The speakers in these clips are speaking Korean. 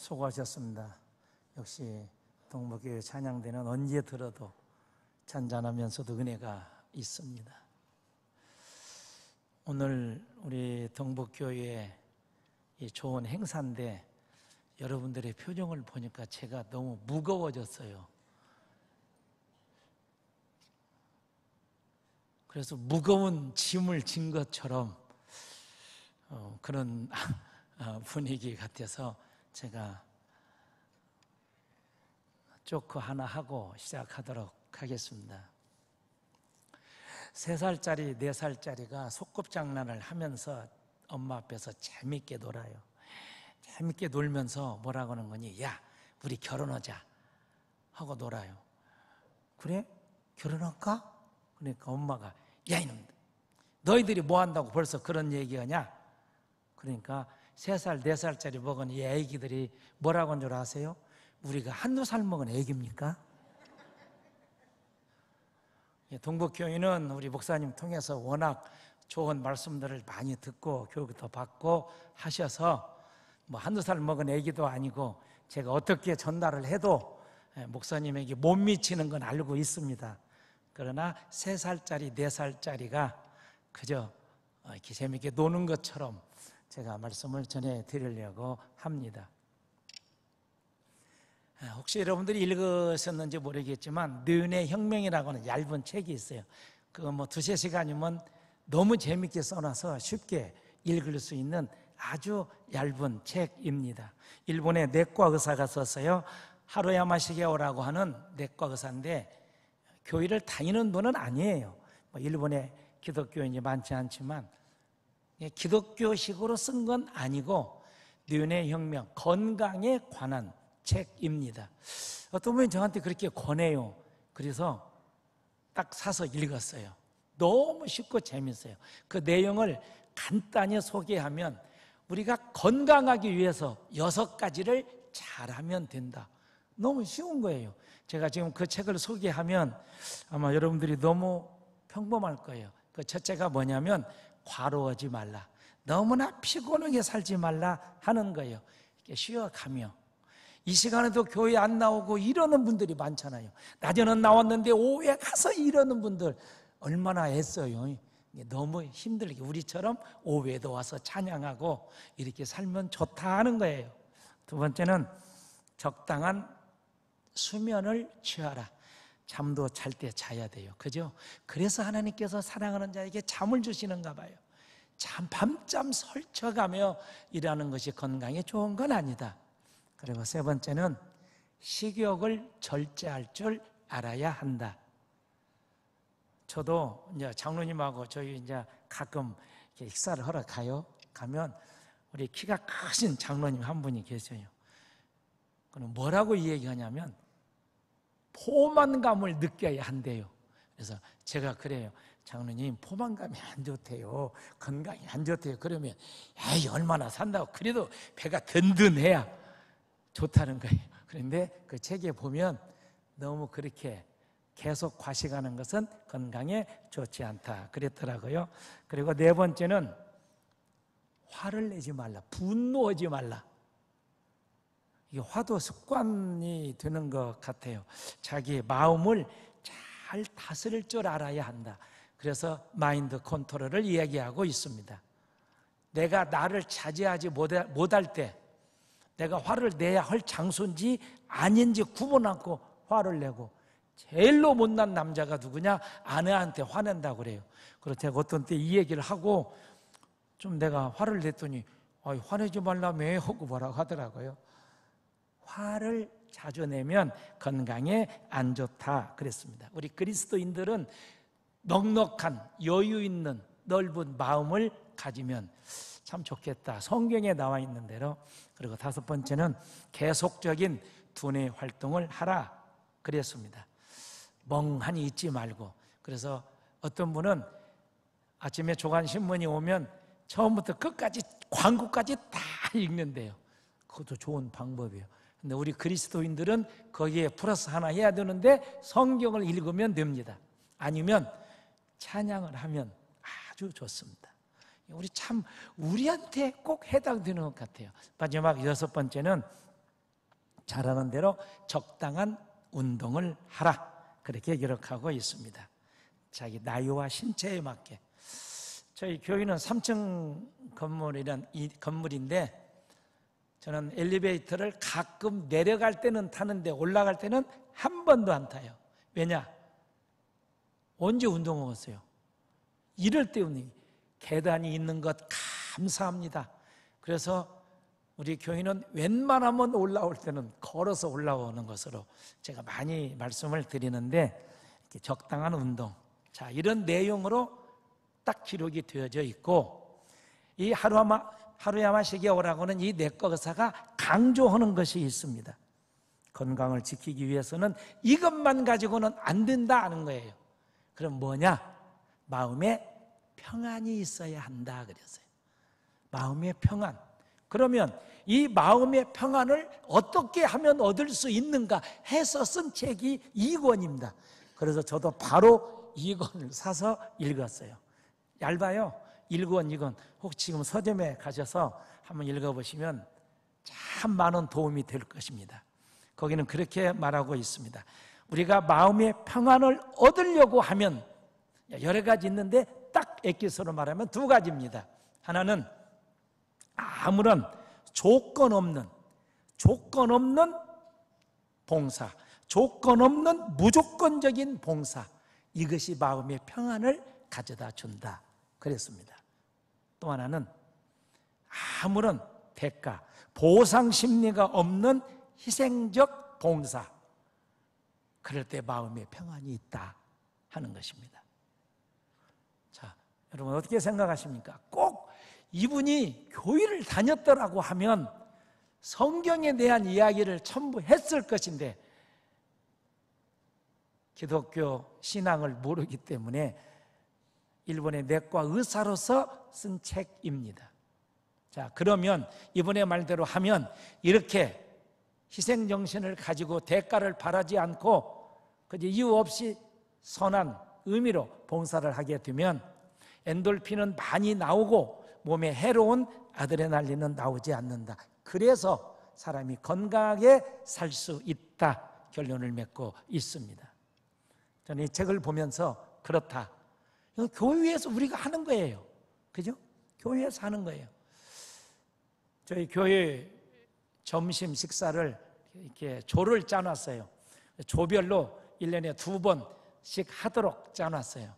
수고하셨습니다. 역시 동북교회 찬양대는 언제 들어도 잔잔하면서도 은혜가 있습니다. 오늘 우리 동북교회 이 좋은 행사인데 여러분들의 표정을 보니까 제가 너무 무거워졌어요. 그래서 무거운 짐을 진 것처럼 그런 분위기 같아서 제가 조크 하나 하고 시작하도록 하겠습니다. 3살짜리, 4살짜리가 소꿉장난을 하면서 엄마 앞에서 재밌게 놀아요. 재밌게 놀면서 뭐라고 하는 거니? 야, 우리 결혼하자 하고 놀아요. 그래? 결혼할까? 그러니까 엄마가 야 이놈들, 너희들이 뭐 한다고 벌써 그런 얘기하냐? 그러니까 3살, 4살짜리 먹은 이 애기들이 뭐라고 한 줄 아세요? 우리가 한두 살 먹은 애기입니까? 동북교회는 우리 목사님 통해서 워낙 좋은 말씀들을 많이 듣고 교육도 받고 하셔서 뭐 한두 살 먹은 애기도 아니고 제가 어떻게 전달을 해도 목사님에게 못 미치는 건 알고 있습니다. 그러나 3살짜리, 4살짜리가 그저 이렇게 재미있게 노는 것처럼 제가 말씀을 전해드리려고 합니다. 혹시 여러분들이 읽으셨는지 모르겠지만 뇌의 혁명이라고 하는 얇은 책이 있어요. 그거 뭐 2-3시간이면 너무 재미있게 써놔서 쉽게 읽을 수 있는 아주 얇은 책입니다. 일본의 내과 의사가 썼어요. 하루야마 시게오라고 하는 내과 의사인데 교회를 다니는 분은 아니에요. 일본에 기독교인이 많지 않지만 기독교식으로 쓴 건 아니고 뇌의 혁명, 건강에 관한 책입니다. 어떤 분이 저한테 그렇게 권해요. 그래서 딱 사서 읽었어요. 너무 쉽고 재밌어요. 그 내용을 간단히 소개하면 우리가 건강하기 위해서 6가지를 잘하면 된다. 너무 쉬운 거예요. 제가 지금 그 책을 소개하면 아마 여러분들이 너무 평범할 거예요. 그 첫째가 뭐냐면 과로하지 말라. 너무나 피곤하게 살지 말라 하는 거예요. 이렇게 쉬어가며 이 시간에도 교회 안 나오고 이러는 분들이 많잖아요. 낮에는 나왔는데 오후에 가서 이러는 분들 얼마나 애써요. 너무 힘들게 우리처럼 오후에도 와서 찬양하고 이렇게 살면 좋다 하는 거예요. 두 번째는 적당한 수면을 취하라. 잠도 잘 때 자야 돼요. 그죠? 그래서 하나님께서 사랑하는 자에게 잠을 주시는가 봐요. 밤잠 설쳐가며 일하는 것이 건강에 좋은 건 아니다. 그리고 3번째는 식욕을 절제할 줄 알아야 한다. 저도 이제 장로님하고 저희 이제 가끔 식사를 하러 가면 우리 키가 크신 장로님 한 분이 계세요. 그럼 뭐라고 이 얘기하냐면 포만감을 느껴야 한대요. 그래서 제가 그래요. 장로님 포만감이 안 좋대요. 건강이 안 좋대요. 그러면 에이 얼마나 산다고. 그래도 배가 든든해야 좋다는 거예요. 그런데 그 책에 보면 너무 그렇게 계속 과식하는 것은 건강에 좋지 않다 그랬더라고요. 그리고 4번째는 화를 내지 말라. 분노하지 말라. 이게 화도 습관이 되는 것 같아요. 자기의 마음을 잘 다스릴 줄 알아야 한다. 그래서 마인드 컨트롤을 이야기하고 있습니다. 내가 나를 차지하지 못할 때 내가 화를 내야 할 장소인지 아닌지 구분하고 화를 내고 제일로 못난 남자가 누구냐? 아내한테 화낸다고 그래요. 그래서 제가 어떤 때 이 얘기를 하고 좀 내가 화를 냈더니 화내지 말라며 하고 뭐라고 하더라고요. 화를 자주 내면 건강에 안 좋다 그랬습니다. 우리 그리스도인들은 넉넉한 여유 있는 넓은 마음을 가지면 참 좋겠다. 성경에 나와 있는 대로. 그리고 5번째는 계속적인 두뇌 활동을 하라 그랬습니다. 멍하니 있지 말고. 그래서 어떤 분은 아침에 조간신문이 오면 처음부터 끝까지 광고까지 다 읽는데요. 그것도 좋은 방법이에요. 근데 우리 그리스도인들은 거기에 플러스 하나 해야 되는데 성경을 읽으면 됩니다. 아니면 찬양을 하면 아주 좋습니다. 우리한테 꼭 해당되는 것 같아요. 마지막 6번째는 잘하는 대로 적당한 운동을 하라. 그렇게 기록하고 있습니다. 자기 나이와 신체에 맞게. 저희 교회는 3층 건물인데 저는 엘리베이터를 가끔 내려갈 때는 타는데 올라갈 때는 한 번도 안 타요. 왜냐? 언제 운동하겠어요? 이럴 때 계단이 있는 것 감사합니다. 그래서 우리 교인은 웬만하면 올라올 때는 걸어서 올라오는 것으로 제가 많이 말씀을 드리는데, 이렇게 적당한 운동, 자, 이런 내용으로 딱 기록이 되어져 있고, 이 하루야마시기에 오라고는 이 내과 의사가 강조하는 것이 있습니다. 건강을 지키기 위해서는 이것만 가지고는 안 된다 하는 거예요. 그럼 뭐냐? 마음에 평안이 있어야 한다 그랬어요. 마음의 평안. 그러면 이 마음의 평안을 어떻게 하면 얻을 수 있는가 해서 쓴 책이 2권입니다. 그래서 저도 바로 2권을 사서 읽었어요. 얇아요. 1권, 2권. 혹 지금 서점에 가셔서 한번 읽어보시면 참 많은 도움이 될 것입니다. 거기는 그렇게 말하고 있습니다. 우리가 마음의 평안을 얻으려고 하면 여러 가지 있는데 딱 엑기스로 말하면 2가지입니다. 하나는 아무런 조건 없는 봉사, 조건 없는 무조건적인 봉사, 이것이 마음의 평안을 가져다 준다 그랬습니다. 또 하나는 아무런 대가, 보상 심리가 없는 희생적 봉사, 그럴 때 마음의 평안이 있다 하는 것입니다. 자, 여러분 어떻게 생각하십니까? 꼭 이분이 교회를 다녔더라고 하면 성경에 대한 이야기를 전부 했을 것인데 기독교 신앙을 모르기 때문에 일본의 내과 의사로서 쓴 책입니다. 자, 그러면 이분의 말대로 하면 이렇게 희생정신을 가지고 대가를 바라지 않고 이유 없이 선한 의미로 봉사를 하게 되면 엔돌핀은 많이 나오고 몸에 해로운 아드레날린은 나오지 않는다. 그래서 사람이 건강하게 살 수 있다 결론을 맺고 있습니다. 저는 이 책을 보면서 그렇다. 이건 교회에서 우리가 하는 거예요. 그죠? 교회에서 하는 거예요. 저희 교회 점심 식사를 이렇게 조를 짜놨어요. 조별로 1년에 2번씩 하도록 짜놨어요.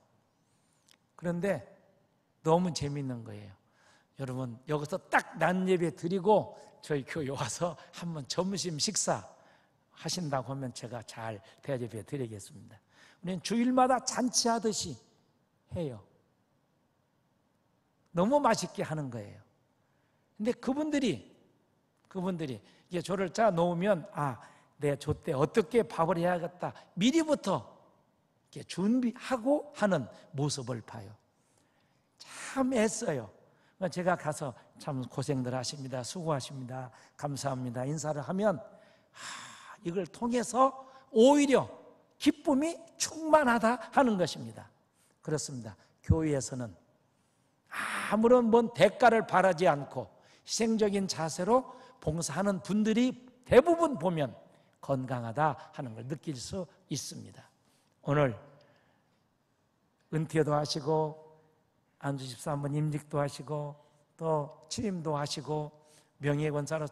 그런데 너무 재밌는 거예요. 여러분 여기서 딱 낮예배 드리고 저희 교회 와서 한번 점심 식사 하신다고 하면 제가 잘 대접해 드리겠습니다. 우리는 주일마다 잔치하듯이 해요. 너무 맛있게 하는 거예요. 근데 그분들이 이게 조를 짜 놓으면 내 조 때 어떻게 밥을 해야겠다 미리부터 이렇게 준비하고 하는 모습을 봐요. 참 애써요. 제가 가서 참 고생들 하십니다. 수고하십니다. 감사합니다. 인사를 하면 이걸 통해서 오히려 기쁨이 충만하다 하는 것입니다. 그렇습니다. 교회에서는 아무런 대가를 바라지 않고 희생적인 자세로 봉사하는 분들이 대부분 보면 건강하다 하는 걸 느낄 수 있습니다. 오늘 은퇴도 하시고 안주 집사한번 임직도 하시고 또 취임도 하시고 명예권사로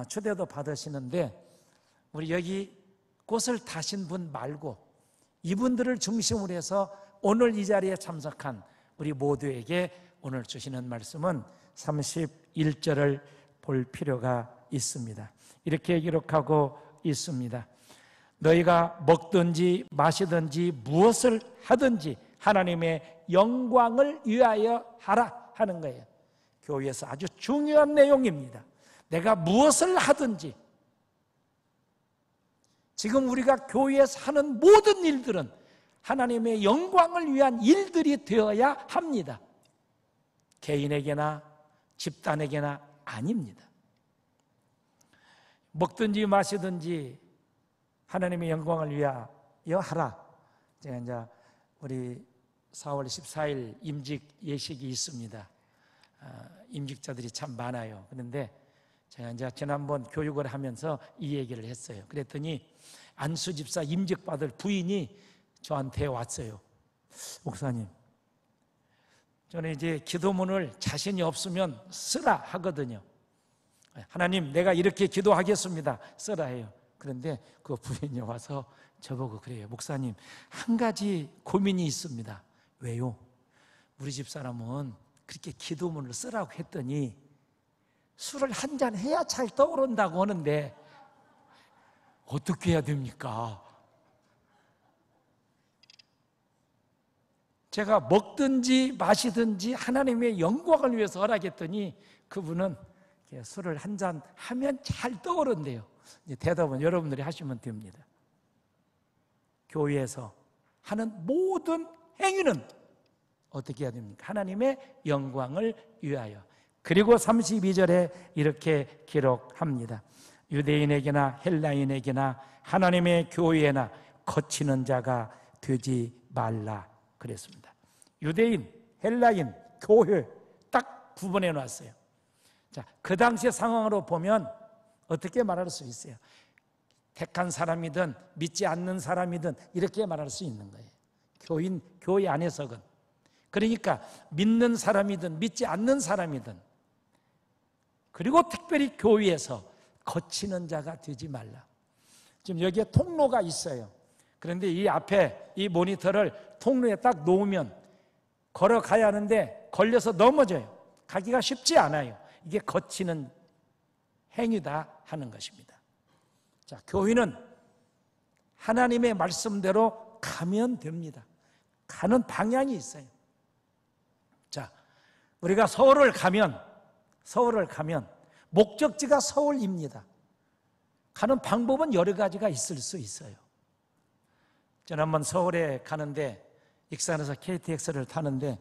초대도 받으시는데 우리 여기 꽃을 타신 분 말고 이분들을 중심으로 해서 오늘 이 자리에 참석한 우리 모두에게 오늘 주시는 말씀은 31절을 볼 필요가 있습니다. 이렇게 기록하고 있습니다. 너희가 먹든지 마시든지 무엇을 하든지 하나님의 영광을 위하여 하라 하는 거예요. 교회에서 아주 중요한 내용입니다. 내가 무엇을 하든지 지금 우리가 교회에서 하는 모든 일들은 하나님의 영광을 위한 일들이 되어야 합니다. 개인에게나 집단에게나 아닙니다. 먹든지 마시든지 하나님의 영광을 위하여 하라. 제가 이제 우리 4월 14일 임직 예식이 있습니다. 임직자들이 참 많아요. 그런데 제가 이제 지난번 교육을 하면서 이 얘기를 했어요. 그랬더니 안수 집사 임직받을 부인이 저한테 왔어요. 목사님, 저는 이제 기도문을 자신이 없으면 쓰라 하거든요. 하나님, 내가 이렇게 기도하겠습니다, 쓰라 해요. 그런데 그 부인이 와서 저보고 그래요. 목사님, 한 가지 고민이 있습니다. 왜요? 우리 집사람은 그렇게 기도문을 쓰라고 했더니 술을 한 잔 해야 잘 떠오른다고 하는데 어떻게 해야 됩니까? 제가 먹든지 마시든지 하나님의 영광을 위해서 허락했더니 그분은 술을 한 잔 하면 잘 떠오른대요. 이제 대답은 여러분들이 하시면 됩니다. 교회에서 하는 모든 행위는 어떻게 해야 됩니까? 하나님의 영광을 위하여. 그리고 32절에 이렇게 기록합니다. 유대인에게나 헬라인에게나 하나님의 교회나 거치는 자가 되지 말라 그랬습니다. 유대인, 헬라인, 교회 딱 구분해 놨어요. 자, 그 당시의 상황으로 보면 어떻게 말할 수 있어요? 택한 사람이든 믿지 않는 사람이든 이렇게 말할 수 있는 거예요. 교회 안에서건. 그러니까 믿는 사람이든 믿지 않는 사람이든, 그리고 특별히 교회에서 거치는 자가 되지 말라. 지금 여기에 통로가 있어요. 그런데 이 앞에 이 모니터를 통로에 딱 놓으면 걸어가야 하는데 걸려서 넘어져요. 가기가 쉽지 않아요. 이게 거치는 행위다 하는 것입니다. 자, 교회는 하나님의 말씀대로 가면 됩니다. 가는 방향이 있어요. 자, 우리가 서울을 가면 목적지가 서울입니다. 가는 방법은 여러 가지가 있을 수 있어요. 저는 한번 서울에 가는데 익산에서 KTX를 타는데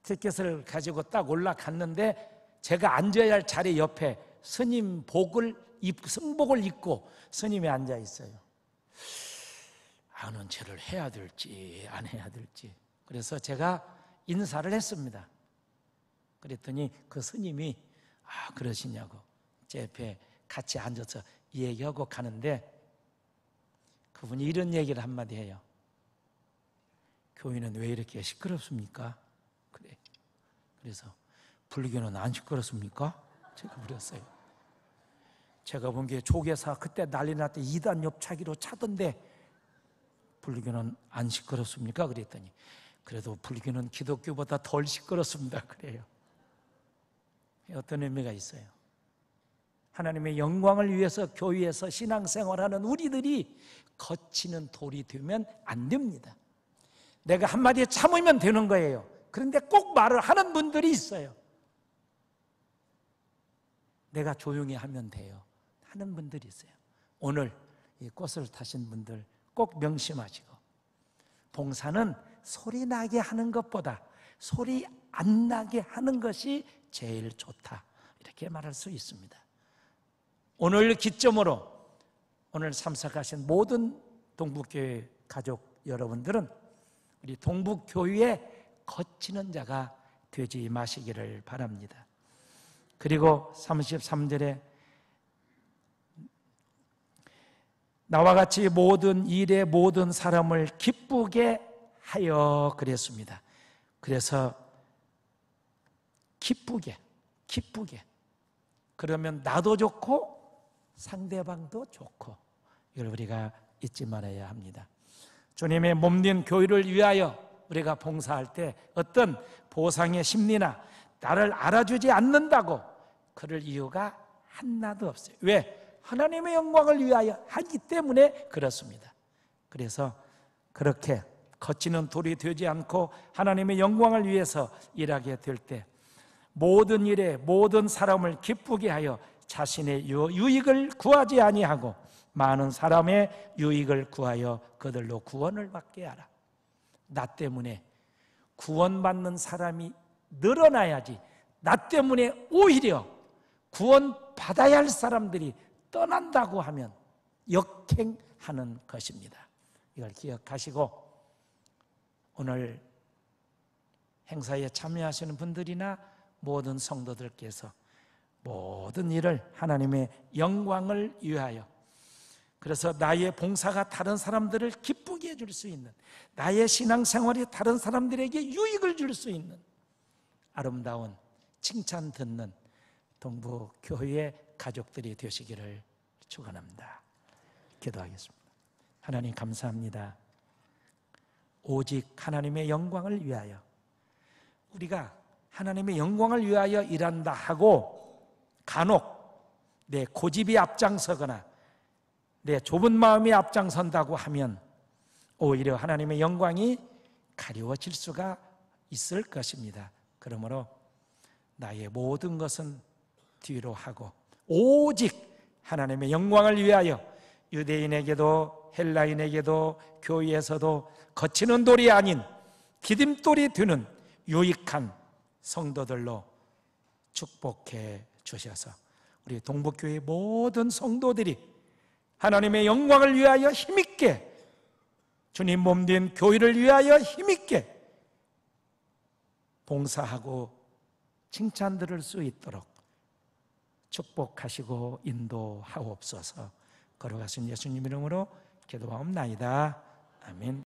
티켓을 가지고 딱 올라갔는데 제가 앉아야 할 자리 옆에 승복을 입고 스님이 앉아 있어요. 아는 체를 해야 될지 안 해야 될지. 그래서 제가 인사를 했습니다. 그랬더니 그 스님이 그러시냐고 제 옆에 같이 앉아서 얘기하고 가는데 그분이 이런 얘기를 한마디 해요. 교회는 왜 이렇게 시끄럽습니까? 그래. 그래서 불교는 안 시끄럽습니까? 제가 물었어요. 제가 본 게 조계사 그때 난리 날 때 2단 옆차기로 차던데 불교는 안 시끄럽습니까? 그랬더니 그래도 불교는 기독교보다 덜 시끄럽습니다. 그래요. 어떤 의미가 있어요? 하나님의 영광을 위해서 교회에서 신앙생활하는 우리들이 거치는 돌이 되면 안 됩니다. 내가 한마디에 참으면 되는 거예요. 그런데 꼭 말을 하는 분들이 있어요. 내가 조용히 하면 돼요 하는 분들이 있어요. 오늘 이 꽃을 타신 분들 꼭 명심하시고, 봉사는 소리 나게 하는 것보다 소리 안 나게 하는 것이 제일 좋다, 이렇게 말할 수 있습니다. 오늘 기점으로 오늘 참석하신 모든 동북교회 가족 여러분들은 우리 동북교회에 거치는 자가 되지 마시기를 바랍니다. 그리고 33절에 나와 같이 모든 일에 모든 사람을 기쁘게 하여 그랬습니다. 그래서 기쁘게 그러면 나도 좋고 상대방도 좋고, 이걸 우리가 잊지 말아야 합니다. 주님의 몸된 교회를 위하여 우리가 봉사할 때 어떤 보상의 심리나 나를 알아주지 않는다고 그럴 이유가 하나도 없어요. 왜? 하나님의 영광을 위하여 하기 때문에 그렇습니다. 그래서 그렇게 거치는 돌이 되지 않고 하나님의 영광을 위해서 일하게 될 때 모든 일에 모든 사람을 기쁘게 하여 자신의 유익을 구하지 아니하고 많은 사람의 유익을 구하여 그들로 구원을 받게 하라. 나 때문에 구원받는 사람이 늘어나야지, 나 때문에 오히려 구원받아야 할 사람들이 떠난다고 하면 역행하는 것입니다. 이걸 기억하시고 오늘 행사에 참여하시는 분들이나 모든 성도들께서 모든 일을 하나님의 영광을 위하여, 그래서 나의 봉사가 다른 사람들을 기쁘게 해줄 수 있는, 나의 신앙생활이 다른 사람들에게 유익을 줄 수 있는 아름다운 칭찬 듣는 동부교회 가족들이 되시기를 축원합니다. 기도하겠습니다. 하나님 감사합니다. 오직 하나님의 영광을 위하여, 우리가 하나님의 영광을 위하여 일한다 하고 간혹 내 고집이 앞장서거나 내 좁은 마음이 앞장선다고 하면 오히려 하나님의 영광이 가려워질 수가 있을 것입니다. 그러므로 나의 모든 것은 뒤로 하고 오직 하나님의 영광을 위하여 유대인에게도 헬라인에게도 교회에서도 거치는 돌이 아닌 디딤돌이 되는 유익한 성도들로 축복해 주셔서 우리 동북교회 모든 성도들이 하나님의 영광을 위하여 힘있게, 주님 몸된 교회를 위하여 힘있게 봉사하고 칭찬 들을 수 있도록 축복하시고 인도하옵소서. 걸어가신 예수님 이름으로 기도하옵나이다. 아멘.